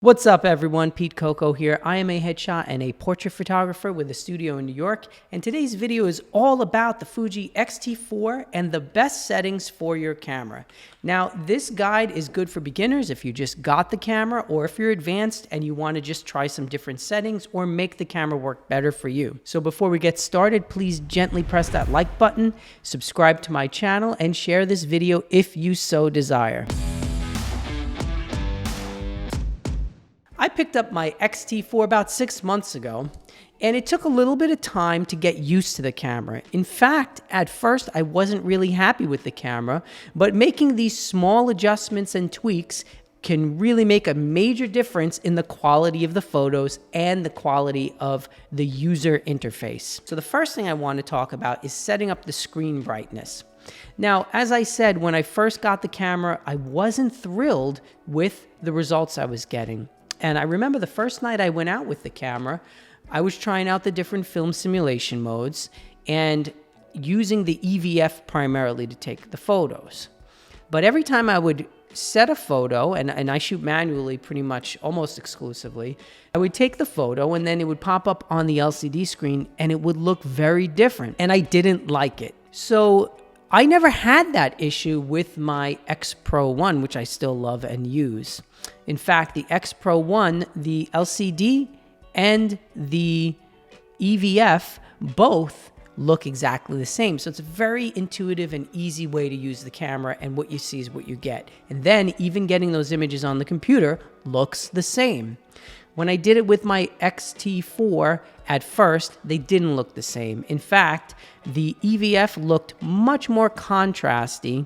What's up everyone, Pete Coco here. I am a headshot and a portrait photographer with a studio in New York, and today's video is all about the Fuji X-T4 and the best settings for your camera. Now, this guide is good for beginners if you just got the camera, or if you're advanced and you want to just try some different settings or make the camera work better for you. So before we get started, please gently press that like button, subscribe to my channel, and share this video if you so desire. I picked up my X-T4 about 6 months ago, and it took a little bit of time to get used to the camera. In fact, at first I wasn't really happy with the camera, but making these small adjustments and tweaks can really make a major difference in the quality of the photos and the quality of the user interface. So the first thing I want to talk about is setting up the screen brightness. Now, as I said, when I first got the camera, I wasn't thrilled with the results I was getting. And I remember the first night I went out with the camera, I was trying out the different film simulation modes and using the EVF primarily to take the photos. But every time I would set a photo, and I shoot manually pretty much almost exclusively, I would take the photo and then it would pop up on the LCD screen and it would look very different, and I didn't like it. So I never had that issue with my X Pro 1, which I still love and use. In fact, the X Pro 1, the LCD and the EVF both look exactly the same. So it's a very intuitive and easy way to use the camera, and what you see is what you get. And then even getting those images on the computer looks the same. When I did it with my X-T4, at first, they didn't look the same. In fact, the EVF looked much more contrasty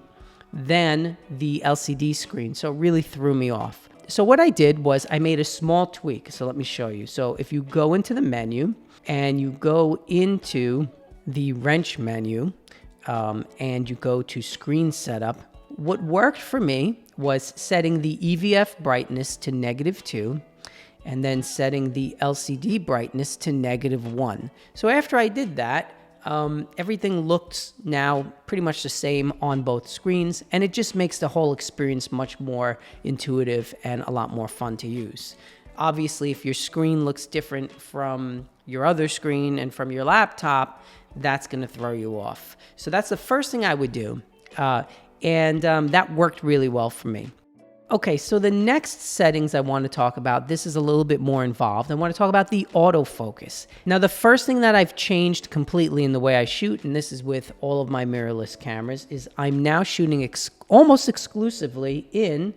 than the LCD screen, so it really threw me off. So what I did was I made a small tweak. So let me show you. So if you go into the menu and you go into the wrench menu and you go to screen setup, what worked for me was setting the EVF brightness to -2 and then setting the LCD brightness to -1. So after I did that, everything looks now pretty much the same on both screens, and it just makes the whole experience much more intuitive and a lot more fun to use. Obviously, if your screen looks different from your other screen and from your laptop, that's going to throw you off. So that's the first thing I would do, and that worked really well for me. Okay, so the next settings I want to talk about, this is a little bit more involved. I want to talk about the autofocus. Now, the first thing that I've changed completely in the way I shoot, and this is with all of my mirrorless cameras, is I'm now shooting almost exclusively in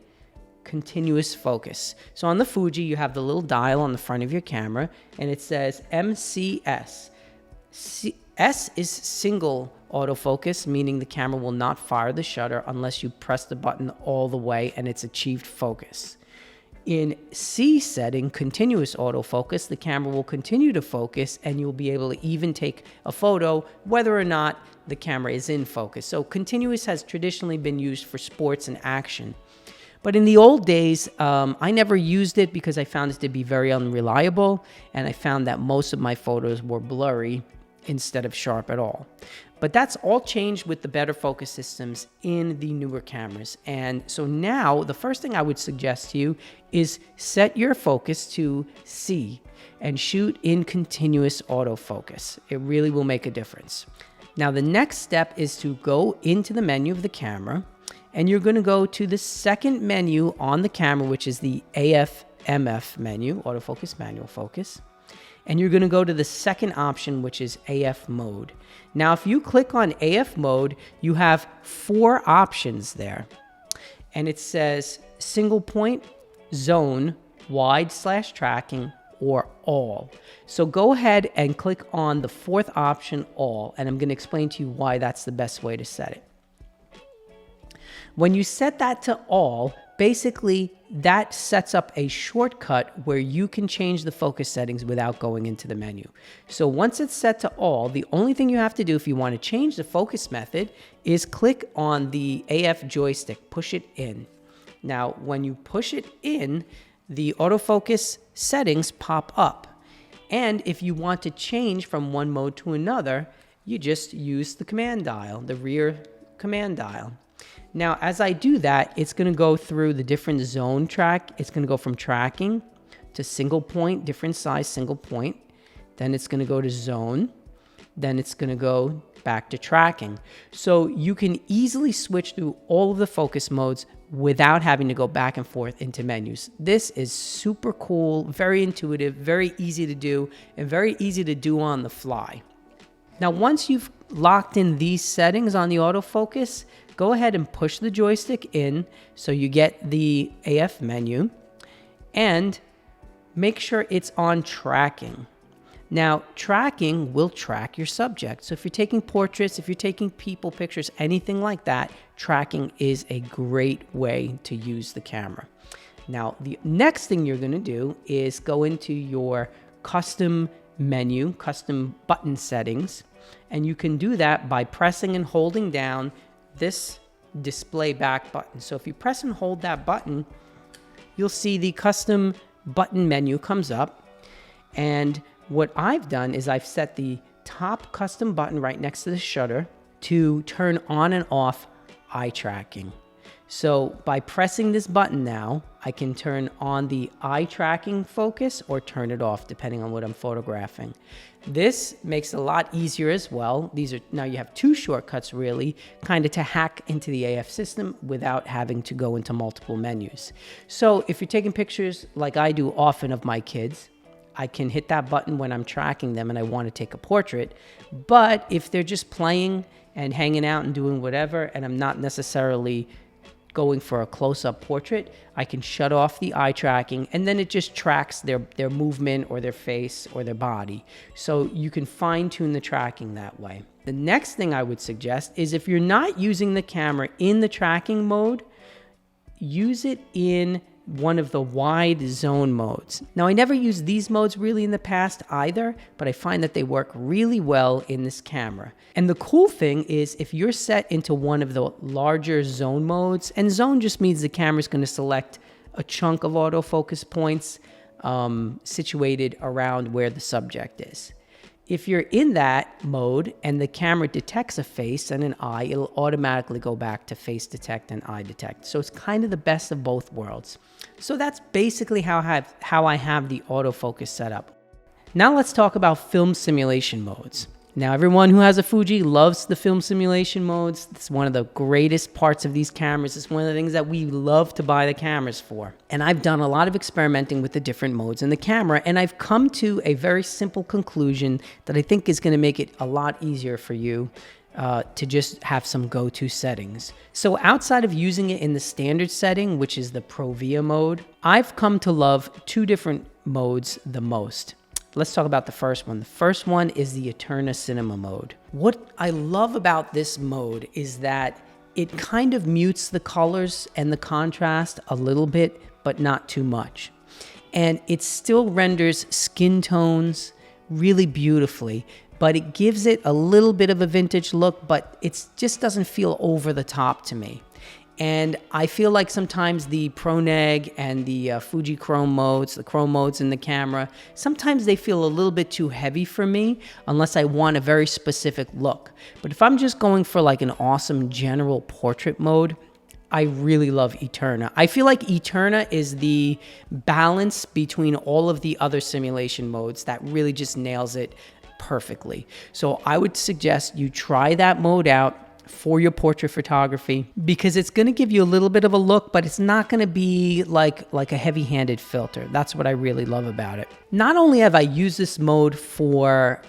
continuous focus. So on the Fuji, you have the little dial on the front of your camera, and it says MCS. S is single autofocus, meaning the camera will not fire the shutter unless you press the button all the way and it's achieved focus. In C setting, continuous autofocus, the camera will continue to focus and you'll be able to even take a photo whether or not the camera is in focus. So continuous has traditionally been used for sports and action. But in the old days, I never used it because I found it to be very unreliable, and I found that most of my photos were blurry instead of sharp at all. But that's all changed with the better focus systems in the newer cameras. And so now the first thing I would suggest to you is set your focus to C and shoot in continuous autofocus. It really will make a difference. Now the next step is to go into the menu of the camera, and you're going to go to the second menu on the camera, which is the AF/MF menu, autofocus manual focus. And you're going to go to the second option, which is AF mode. Now, if you click on AF mode, you have 4 options there. And it says single point, zone, wide/tracking, or all. So go ahead and click on the 4th option, all, and I'm going to explain to you why that's the best way to set it. When you set that to all, basically that sets up a shortcut where you can change the focus settings without going into the menu. So once it's set to all, the only thing you have to do if you want to change the focus method is click on the AF joystick, push it in. Now, when you push it in, the autofocus settings pop up. And if you want to change from one mode to another, you just use the command dial, the rear command dial. Now, as I do that, it's going to go through the different zone track. It's going to go from tracking to single point, different size single point. Then it's going to go to zone. Then it's going to go back to tracking. So you can easily switch through all of the focus modes without having to go back and forth into menus. This is super cool, very intuitive, very easy to do, and very easy to do on the fly. Now, once you've locked in these settings on the autofocus, go ahead and push the joystick in so you get the AF menu, and make sure it's on tracking. Now, tracking will track your subject. So if you're taking portraits, if you're taking people pictures, anything like that, tracking is a great way to use the camera. Now, the next thing you're going to do is go into your custom menu, custom button settings, and you can do that by pressing and holding down this display back button. So if you press and hold that button, you'll see the custom button menu comes up, and what I've done is I've set the top custom button right next to the shutter to turn on and off eye tracking. So by pressing this button now, I can turn on the eye tracking focus or turn it off depending on what I'm photographing. This makes it a lot easier as well. Now you have two shortcuts really, kind of to hack into the AF system without having to go into multiple menus. So if you're taking pictures like I do often of my kids, I can hit that button when I'm tracking them and I want to take a portrait. But if they're just playing and hanging out and doing whatever, and I'm not necessarily going for a close-up portrait, I can shut off the eye tracking, and then it just tracks their movement or their face or their body. So you can fine-tune the tracking that way. The next thing I would suggest is if you're not using the camera in the tracking mode, use it in one of the wide zone modes. Now, I never used these modes really in the past either, but I find that they work really well in this camera. And the cool thing is if you're set into one of the larger zone modes, and zone just means the camera's going to select a chunk of autofocus points situated around where the subject is. If you're in that mode and the camera detects a face and an eye, it'll automatically go back to face detect and eye detect. So it's kind of the best of both worlds. So that's basically how I have the autofocus set up. Now let's talk about film simulation modes. Now, everyone who has a Fuji loves the film simulation modes. It's one of the greatest parts of these cameras. It's one of the things that we love to buy the cameras for. And I've done a lot of experimenting with the different modes in the camera, and I've come to a very simple conclusion that I think is going to make it a lot easier for you to just have some go-to settings. So outside of using it in the standard setting, which is the Pro Via mode, I've come to love two different modes the most. Let's talk about the first one. The first one is the Eterna Cinema mode. What I love about this mode is that it kind of mutes the colors and the contrast a little bit, but not too much. And it still renders skin tones really beautifully, but it gives it a little bit of a vintage look, but it just doesn't feel over the top to me. And I feel like sometimes the Pro Neg and the Fuji Chrome modes, the Chrome modes in the camera, sometimes they feel a little bit too heavy for me unless I want a very specific look. But if I'm just going for like an awesome general portrait mode, I really love Eterna. I feel like Eterna is the balance between all of the other simulation modes that really just nails it perfectly. So I would suggest you try that mode out for your portrait photography, because it's going to give you a little bit of a look, but it's not going to be like a heavy-handed filter. That's what I really love about it. Not only have I used this mode for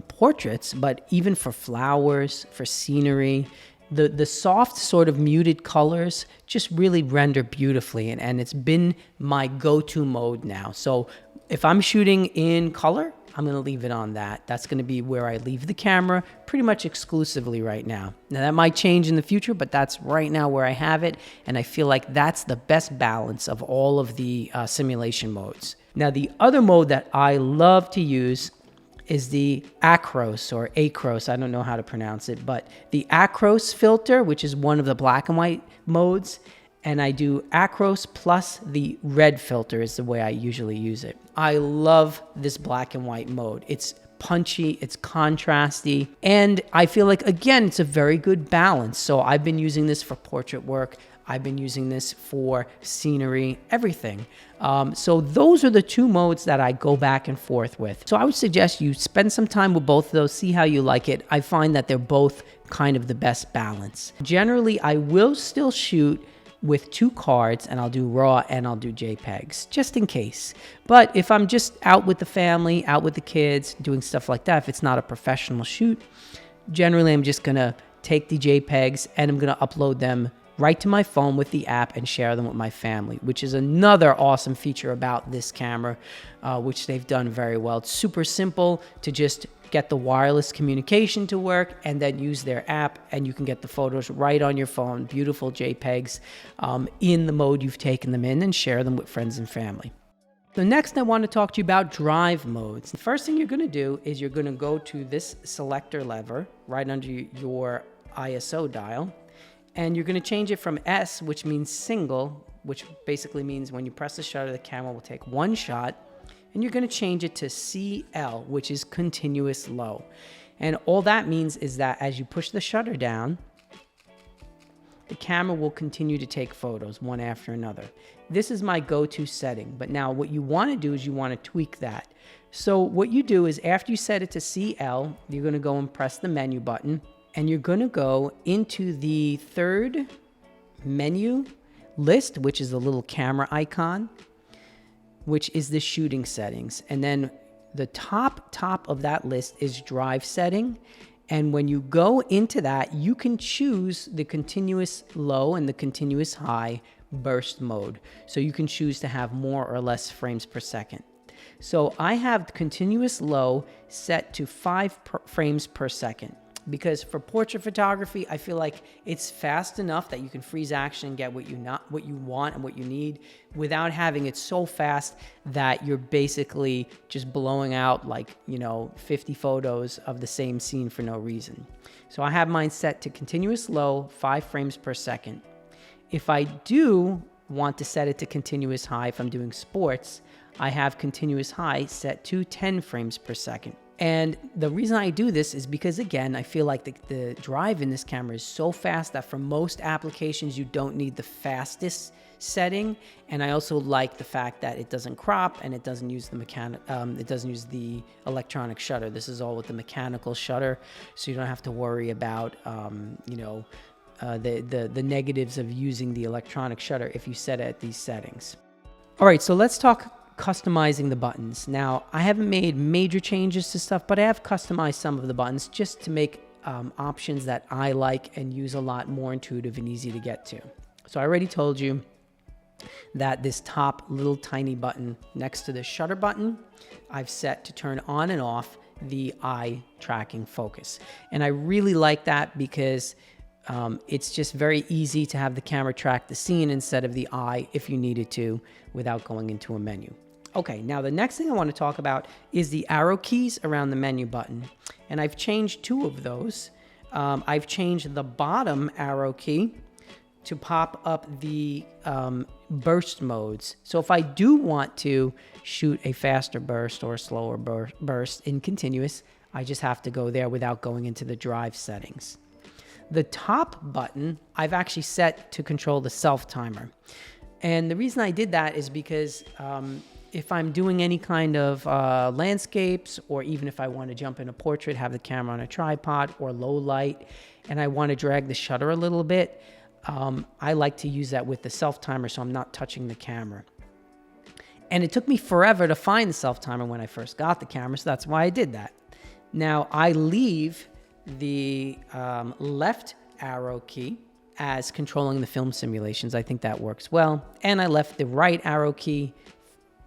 portraits, but even for flowers, for scenery. The soft sort of muted colors just really render beautifully, and it's been my go-to mode now. So if I'm shooting in color, I'm going to leave it on that. That's going to be where I leave the camera pretty much exclusively right now. Now, that might change in the future, but that's right now where I have it, and I feel like that's the best balance of all of the simulation modes. Now, the other mode that I love to use is the Acros or Acros. I don't know how to pronounce it, but the Acros filter, which is one of the black and white modes, and I do Acros plus the red filter is the way I usually use it. I love this black and white mode. It's punchy, it's contrasty, and I feel like, again, it's a very good balance. So I've been using this for portrait work. I've been using this for scenery, everything. So those are the two modes that I go back and forth with. So I would suggest you spend some time with both of those, see how you like it. I find that they're both kind of the best balance. Generally, I will still shoot with 2 cards, and I'll do RAW and I'll do JPEGs, just in case. But if I'm just out with the family, out with the kids, doing stuff like that, if it's not a professional shoot, generally I'm just gonna take the JPEGs and I'm gonna upload them right to my phone with the app and share them with my family, which is another awesome feature about this camera, which they've done very well. It's super simple to just get the wireless communication to work and then use their app, and you can get the photos right on your phone, beautiful JPEGs, in the mode you've taken them in, and share them with friends and family. So next I want to talk to you about drive modes. The first thing you're going to do is you're going to go to this selector lever right under your ISO dial, and you're going to change it from S, which means single, which basically means when you press the shutter, the camera will take one shot, and you're going to change it to CL, which is continuous low. And all that means is that as you push the shutter down, the camera will continue to take photos one after another. This is my go-to setting, but now what you want to do is you want to tweak that. So what you do is after you set it to CL, you're going to go and press the menu button, and you're going to go into the third menu list, which is the little camera icon, which is the shooting settings. And then the top of that list is drive setting. And when you go into that, you can choose the continuous low and the continuous high burst mode. So you can choose to have more or less frames per second. So I have continuous low set to 5 frames per second. Because for portrait photography, I feel like it's fast enough that you can freeze action and get what you want and what you need without having it so fast that you're basically just blowing out 50 photos of the same scene for no reason. So I have mine set to continuous low, 5 frames per second. If I do want to set it to continuous high, if I'm doing sports, I have continuous high set to 10 frames per second. And the reason I do this is because, again, I feel like the drive in this camera is so fast that for most applications, you don't need the fastest setting. And I also like the fact that it doesn't crop and it doesn't use the electronic shutter. This is all with the mechanical shutter, so you don't have to worry about, the negatives of using the electronic shutter if you set it at these settings. All right, so let's talk customizing the buttons. Now, I haven't made major changes to stuff, but I have customized some of the buttons just to make options that I like and use a lot more intuitive and easy to get to. So I already told you that this top little tiny button next to the shutter button, I've set to turn on and off the eye tracking focus. And I really like that because it's just very easy to have the camera track the scene instead of the eye if you needed to without going into a menu. Okay, now the next thing I want to talk about is the arrow keys around the menu button. And I've changed 2 of those. I've changed the bottom arrow key to pop up the burst modes. So if I do want to shoot a faster burst or a slower burst in continuous, I just have to go there without going into the drive settings. The top button, I've actually set to control the self-timer. And the reason I did that is because if I'm doing any kind of landscapes, or even if I want to jump in a portrait, have the camera on a tripod or low light, and I want to drag the shutter a little bit, I like to use that with the self-timer so I'm not touching the camera. And it took me forever to find the self-timer when I first got the camera, so that's why I did that. Now, I leave the left arrow key as controlling the film simulations. I think that works well. And I left the right arrow key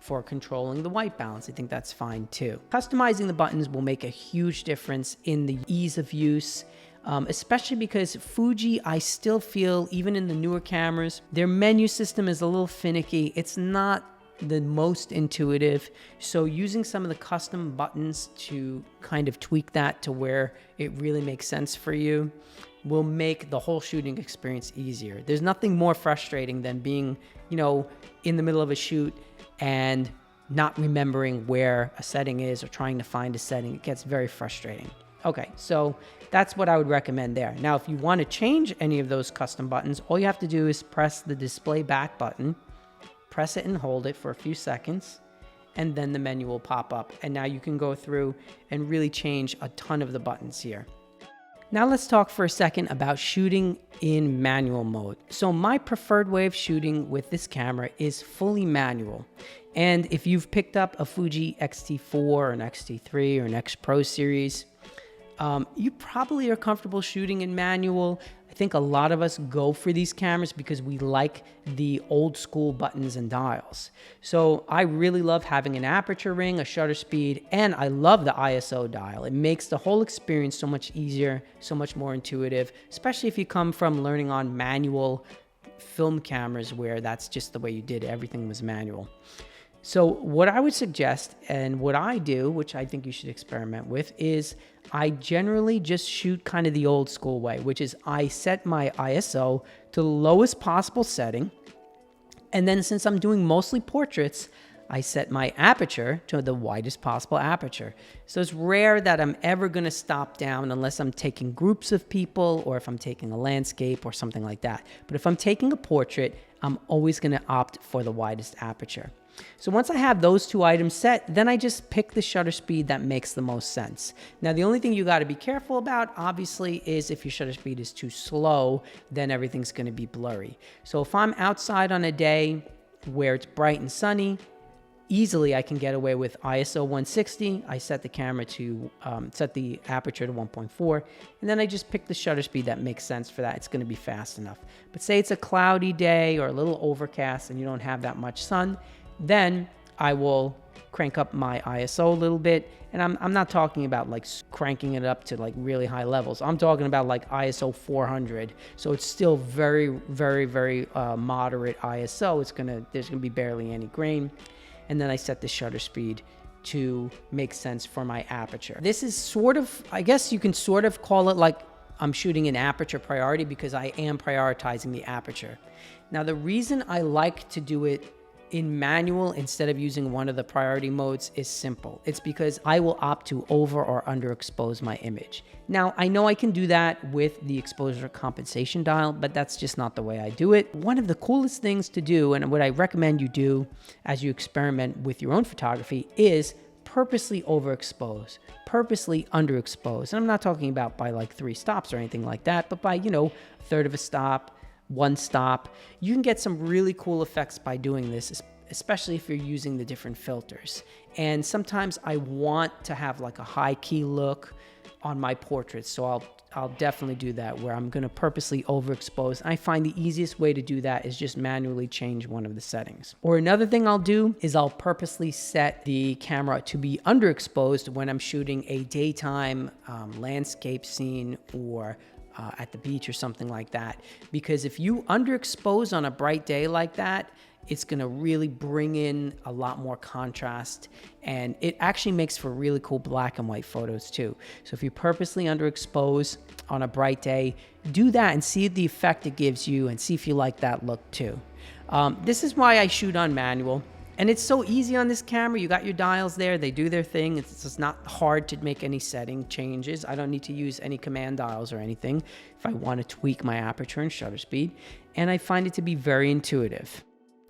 for controlling the white balance. I think that's fine too. Customizing the buttons will make a huge difference in the ease of use, especially because Fuji, I still feel, even in the newer cameras, their menu system is a little finicky. It's not the most intuitive. So using some of the custom buttons to kind of tweak that to where it really makes sense for you will make the whole shooting experience easier. There's nothing more frustrating than being, in the middle of a shoot and not remembering where a setting is or trying to find a setting. It gets very frustrating. Okay, so that's what I would recommend there. Now, if you want to change any of those custom buttons, all you have to do is press the display back button, press it and hold it for a few seconds, and then the menu will pop up. And now you can go through and really change a ton of the buttons here. Now let's talk for a second about shooting in manual mode. So my preferred way of shooting with this camera is fully manual. And if you've picked up a Fuji X-T4 or an X-T3 or an X Pro series, you probably are comfortable shooting in manual. I think a lot of us go for these cameras because we like the old school buttons and dials. So I really love having an aperture ring, a shutter speed, and I love the ISO dial. It makes the whole experience so much easier, so much more intuitive, especially if you come from learning on manual film cameras where that's just the way you did it. Everything was manual. So what I would suggest, and what I do, which I think you should experiment with, is I generally just shoot kind of the old school way, which is I set my ISO to the lowest possible setting. And then since I'm doing mostly portraits, I set my aperture to the widest possible aperture. So it's rare that I'm ever going to stop down unless I'm taking groups of people or if I'm taking a landscape or something like that. But if I'm taking a portrait, I'm always going to opt for the widest aperture. So once I have those two items set, then I just pick the shutter speed that makes the most sense. Now, the only thing you got to be careful about, obviously, is if your shutter speed is too slow, then everything's going to be blurry. So if I'm outside on a day where it's bright and sunny, easily I can get away with ISO 160. I set the camera to, set the aperture to 1.4, and then I just pick the shutter speed that makes sense for that. It's going to be fast enough. But say it's a cloudy day or a little overcast and you don't have that much sun, then I will crank up my ISO a little bit. And I'm not talking about like cranking it up to like really high levels. I'm talking about like ISO 400. So it's still very, very, very moderate ISO. There's gonna be barely any grain. And then I set the shutter speed to make sense for my aperture. This is sort of, I guess you can sort of call it like I'm shooting an aperture priority because I am prioritizing the aperture. Now, the reason I like to do it in manual instead of using one of the priority modes is simple. It's because I will opt to over or underexpose my image. Now, I know I can do that with the exposure compensation dial, but that's just not the way I do it. One of the coolest things to do, and what I recommend you do as you experiment with your own photography, is purposely overexpose, purposely underexpose. And I'm not talking about by like 3 stops or anything like that, but by, a third of a stop, 1 stop. You can get some really cool effects by doing this, especially if you're using the different filters. And sometimes I want to have like a high key look on my portraits, so I'll definitely do that where I'm going to purposely overexpose. I find the easiest way to do that is just manually change one of the settings. Or another thing I'll do is I'll purposely set the camera to be underexposed when I'm shooting a daytime landscape scene or at the beach or something like that. Because if you underexpose on a bright day like that, it's going to really bring in a lot more contrast, and it actually makes for really cool black and white photos too. So if you purposely underexpose on a bright day, do that and see the effect it gives you and see if you like that look too. This is why I shoot on manual. And it's so easy on this camera. You got your dials there. They do their thing. It's just not hard to make any setting changes. I don't need to use any command dials or anything if I want to tweak my aperture and shutter speed. And I find it to be very intuitive.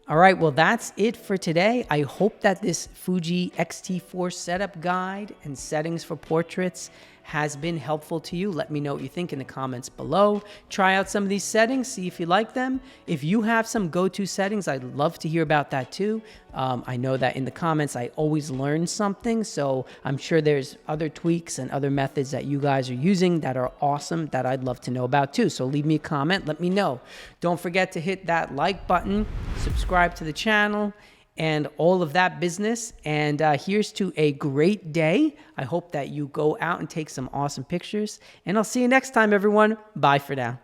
All right, well, that's it for today. I hope that this Fuji X-T4 setup guide and settings for portraits has been helpful to you. Let me know what you think in the comments below. Try out some of these settings, see if you like them. If you have some go-to settings, I'd love to hear about that too. I know that in the comments, I always learn something, so I'm sure there's other tweaks and other methods that you guys are using that are awesome that I'd love to know about too. So leave me a comment, let me know. Don't forget to hit that like button, subscribe to the channel, and all of that business. And here's to a great day. I hope that you go out and take some awesome pictures. And I'll see you next time, everyone. Bye for now.